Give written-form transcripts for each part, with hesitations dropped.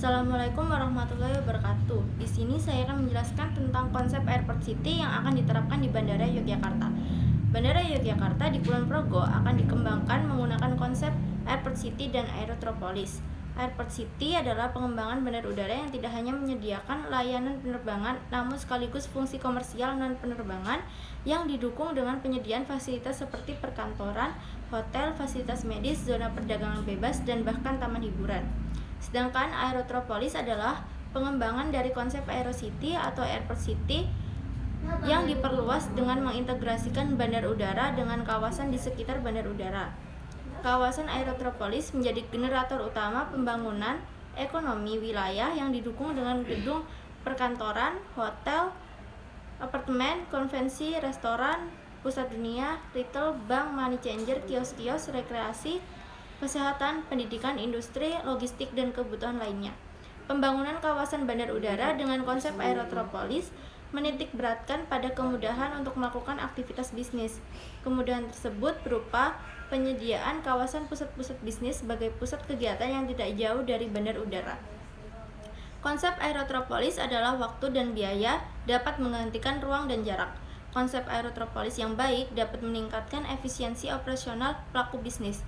Assalamualaikum warahmatullahi wabarakatuh. Di sini saya akan menjelaskan tentang konsep Airport City yang akan diterapkan di Bandara Yogyakarta. Bandara Yogyakarta di Kulon Progo akan dikembangkan menggunakan konsep Airport City dan Aerotropolis. Airport City adalah pengembangan bandar udara yang tidak hanya menyediakan layanan penerbangan, namun sekaligus fungsi komersial non-penerbangan yang didukung dengan penyediaan fasilitas seperti perkantoran, hotel, fasilitas medis, zona perdagangan bebas, dan bahkan taman hiburan. Sedangkan Aerotropolis adalah pengembangan dari konsep Aerocity atau Airport City yang diperluas dengan mengintegrasikan bandar udara dengan kawasan di sekitar bandar udara. Kawasan Aerotropolis menjadi generator utama pembangunan ekonomi wilayah yang didukung dengan gedung perkantoran, hotel, apartemen, konvensi, restoran, pusat dunia, retail, bank, money changer, kios-kios, rekreasi, kesehatan, pendidikan, industri, logistik, dan kebutuhan lainnya. Pembangunan kawasan bandar udara dengan konsep Aerotropolis menitik beratkan pada kemudahan untuk melakukan aktivitas bisnis. Kemudahan tersebut berupa penyediaan kawasan pusat-pusat bisnis sebagai pusat kegiatan yang tidak jauh dari bandar udara. Konsep Aerotropolis adalah waktu dan biaya dapat menggantikan ruang dan jarak. Konsep Aerotropolis yang baik dapat meningkatkan efisiensi operasional pelaku bisnis.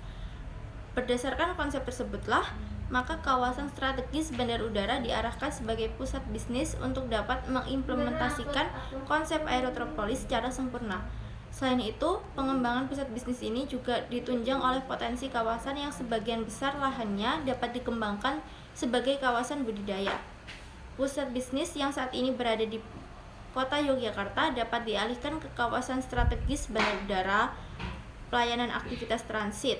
Berdasarkan konsep tersebutlah, maka kawasan strategis bandar udara diarahkan sebagai pusat bisnis untuk dapat mengimplementasikan konsep Aerotropolis secara sempurna. Selain itu, pengembangan pusat bisnis ini juga ditunjang oleh potensi kawasan yang sebagian besar lahannya dapat dikembangkan sebagai kawasan budidaya. Pusat bisnis yang saat ini berada di Kota Yogyakarta dapat dialihkan ke kawasan strategis bandar udara, pelayanan aktivitas transit.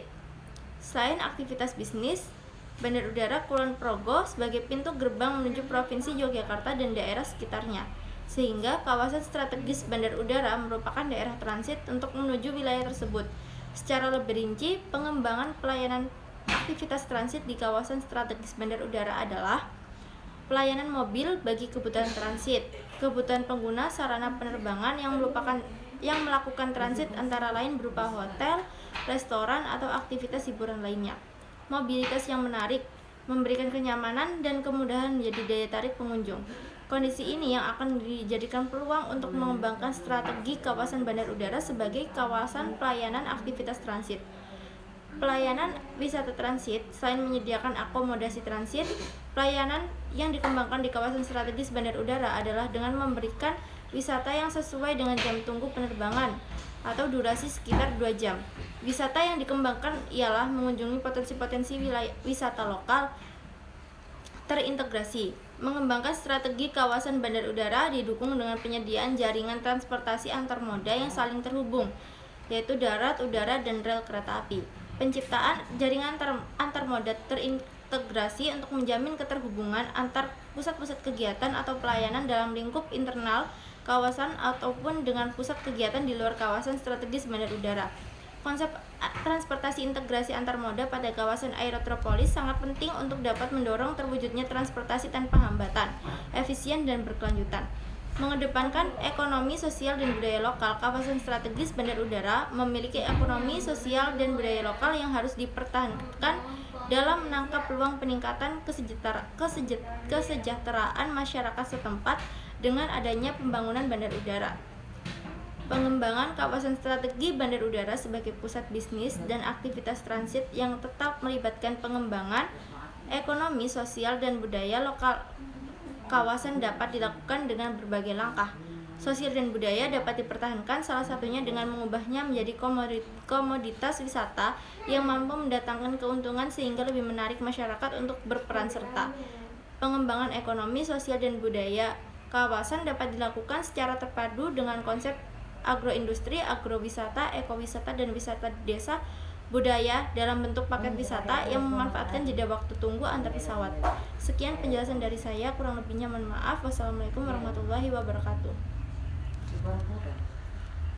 Selain aktivitas bisnis, Bandar Udara Kulon Progo sebagai pintu gerbang menuju Provinsi Yogyakarta dan daerah sekitarnya, sehingga kawasan strategis bandar udara merupakan daerah transit untuk menuju wilayah tersebut. Secara lebih rinci, pengembangan pelayanan aktivitas transit di kawasan strategis bandar udara adalah pelayanan mobil bagi kebutuhan transit, kebutuhan pengguna sarana penerbangan yang melakukan transit antara lain berupa hotel, restoran, atau aktivitas hiburan lainnya. Mobilitas yang menarik, memberikan kenyamanan dan kemudahan menjadi daya tarik pengunjung. Kondisi ini yang akan dijadikan peluang untuk mengembangkan strategi kawasan bandar udara sebagai kawasan pelayanan aktivitas transit. Pelayanan wisata transit, selain menyediakan akomodasi transit, pelayanan yang dikembangkan di kawasan strategis bandar udara adalah dengan memberikan wisata yang sesuai dengan jam tunggu penerbangan atau durasi sekitar 2 jam. Wisata yang dikembangkan ialah mengunjungi potensi-potensi wisata lokal terintegrasi. Mengembangkan strategi kawasan bandar udara didukung dengan penyediaan jaringan transportasi antar moda yang saling terhubung, yaitu darat, udara, dan rel kereta api. Penciptaan jaringan antar moda terintegrasi untuk menjamin keterhubungan antar pusat-pusat kegiatan atau pelayanan dalam lingkup internal kawasan ataupun dengan pusat kegiatan di luar kawasan strategis bandar udara. Konsep transportasi integrasi antar moda pada kawasan Aerotropolis sangat penting untuk dapat mendorong terwujudnya transportasi tanpa hambatan, efisien, dan berkelanjutan. Mengedepankan ekonomi, sosial, dan budaya lokal, kawasan strategis bandar udara memiliki ekonomi, sosial, dan budaya lokal yang harus dipertahankan dalam menangkap peluang peningkatan kesejahteraan masyarakat setempat dengan adanya pembangunan bandar udara. Pengembangan kawasan strategi bandar udara sebagai pusat bisnis dan aktivitas transit yang tetap melibatkan pengembangan ekonomi, sosial, dan budaya lokal kawasan dapat dilakukan dengan berbagai langkah. Sosial dan budaya dapat dipertahankan salah satunya dengan mengubahnya menjadi komoditas wisata yang mampu mendatangkan keuntungan sehingga lebih menarik masyarakat untuk berperan serta. Pengembangan ekonomi, sosial, dan budaya kawasan dapat dilakukan secara terpadu dengan konsep agroindustri, agrowisata, ekowisata, dan wisata desa budaya dalam bentuk paket wisata yang memanfaatkan jeda waktu tunggu antar pesawat. Sekian penjelasan dari saya, kurang lebihnya mohon maaf. Wassalamualaikum warahmatullahi wabarakatuh.